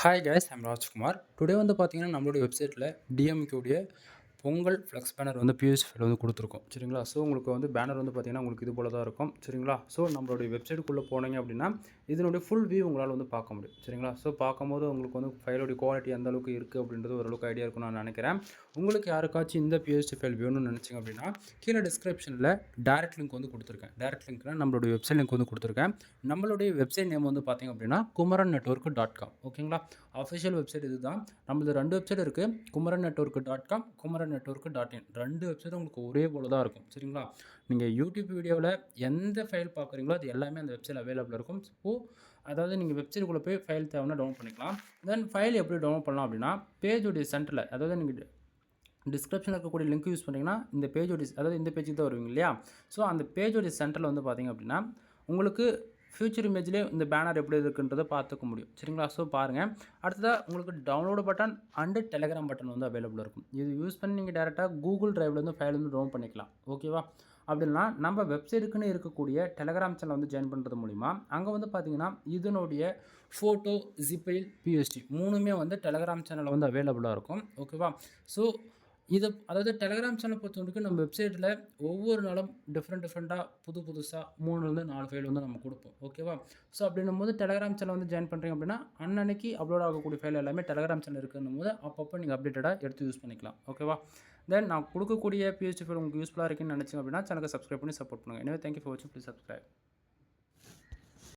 Hi guys, I'm Rajkumar. Today வந்து பார்த்தீங்கன்னா, நம்மளுடைய வெப்சைட்டில் டிஎம்கேவுடைய பொங்கல் ஃப்ளெக்ஸ் பேனர் வந்து பிஎஸ்டி ஃபைல் வந்து கொடுத்துருக்கோம். சரிங்களா? ஸோ உங்களுக்கு வந்து பேனர் வந்து பார்த்தீங்கன்னா, உங்களுக்கு இது போல தான் இருக்கும். சரிங்களா? ஸோ நம்மளுடைய வெப்சைட்டுக்குள்ளே போனீங்க அப்படின்னா, இதனுடைய ஃபுல் வியூ உங்களால் வந்து பார்க்க முடியும். சரிங்களா? ஸோ பார்க்கும்போது உங்களுக்கு வந்து ஃபைலோடைய குவாலிட்டி எந்த அளவுக்கு இருக்குது அப்படின்றது ஓரளவுக்கு ஐடியா இருக்கும்னு நான் நினைக்கிறேன். உங்களுக்கு யாருக்காச்சும் இந்த பிஎஸ்டி ஃபைல் வேணும்னு நினச்சிங்க அப்படின்னா, கீழே டிஸ்கிரிப்ஷனில் டேரக்ட் லிங்க் வந்து கொடுத்துருக்கேன். டேரக்ட் லிங்க்னா நம்மளுடைய வெப்சைட் லிங்க் வந்து கொடுத்துருக்கேன். நம்மளுடைய வெப்சைட் நேம் வந்து பார்த்தீங்க அப்படின்னா kumarannetwork.com. ஓகேங்களா? அஃபிஷியல் வெப்சைட் இதுதான். நம்மளது 2 வெப்சைட் இருக்குது. kumarannetwork.com, kumarannetwork.in. 2 வெப்சைட்டும் உங்களுக்கு ஒரே போல தான் இருக்கும். சரிங்களா? நீங்கள் யூடியூப் வீடியோவில் எந்த ஃபைல் பார்க்குறீங்களோ அது எல்லாமே அந்த வெப்சைட் அவைலபிள் இருக்கும். ஸோ அதாவது நீங்கள் வெப்சைட்டுக்குள்ளே போய் ஃபைல் தேவைன்னா டவுன்லோட் பண்ணிக்கலாம். தென் ஃபைல் எப்படி டவுன்லோட் பண்ணலாம் அப்படின்னா, பேஜோடைய சென்டரில், அதாவது நீங்கள் டிஸ்கிரிப்ஷனில் இருக்கக்கூடிய லிங்க் யூஸ் பண்ணிங்கன்னா இந்த பேஜோடைய, அதாவது இந்த பேஜுக்கு தான் வருவீங்க இல்லையா? ஸோ அந்த பேஜோடைய சென்டரில் வந்து பார்த்தீங்க அப்படின்னா உங்களுக்கு ஃபியூச்சர் இமேஜ்லேயே இந்த பேனர் எப்படி இருக்குன்றதை பார்த்துக்க முடியும். சரிங்களா? ஸோ பாருங்கள். அடுத்ததாக உங்களுக்கு download button and Telegram button வந்து அவைலபிள் இருக்கும். இது யூஸ் பண்ணி நீங்கள் டேரெக்டாக கூகுள் டிரைவ்லேருந்து ஃபைல் வந்து டவுன்லோட் பண்ணிக்கலாம். ஓகேவா? அப்படின்னா நம்ம வெப்சைட்டுக்குன்னு இருக்கக்கூடிய டெலகிராம் சேனல் வந்து ஜாயின் பண்ணுறது மூலிமா அங்கே வந்து பார்த்தீங்கன்னா இதனுடைய ஃபோட்டோ, ஜிப்ஃபைல், பிஎஸ்டி 3மே வந்து டெலகிராம் சேனலில் வந்து அவைலபிளாக இருக்கும். ஓகேவா? ஸோ இது, அதாவது டெலகிராம் சேனல் பொறுத்தவரைக்கும் நம்ம வெப்சைட்டில் ஒவ்வொரு நாளும் டிஃப்ரெண்ட்டாக புதுசாக 3லேருந்து 4 ஃபைல் வந்து நம்ம கொடுப்போம். ஓகேவா? ஸோ அப்படின்னும் போது டெலகிராம் சேனல் வந்து ஜாயின் பண்ணுறீங்க அப்படின்னா அன்னன்னைக்கு அப்லோட் ஆகக்கூடிய ஃபைல் எல்லாமே டெலகிராம் சேனல் இருக்குன்னும் போது அப்பப்போ நீங்கள் அப்டேட்டடாக எடுத்து யூஸ் பண்ணிக்கலாம். ஓகேவா? தென் நான் கொடுக்கக்கூடிய பிஹெச்பி ஃபைல் உங்களுக்கு யூஸ்ஃபுல்லாக இருக்குன்னு நினச்சிங்க அப்படின்னா சேனலுக்கு சப்ஸ்கிரைப் பண்ணி சப்போர்ட் பண்ணுங்கள். எனவே தேங்க்யூ ஃபார் வாட்சிங். Please subscribe.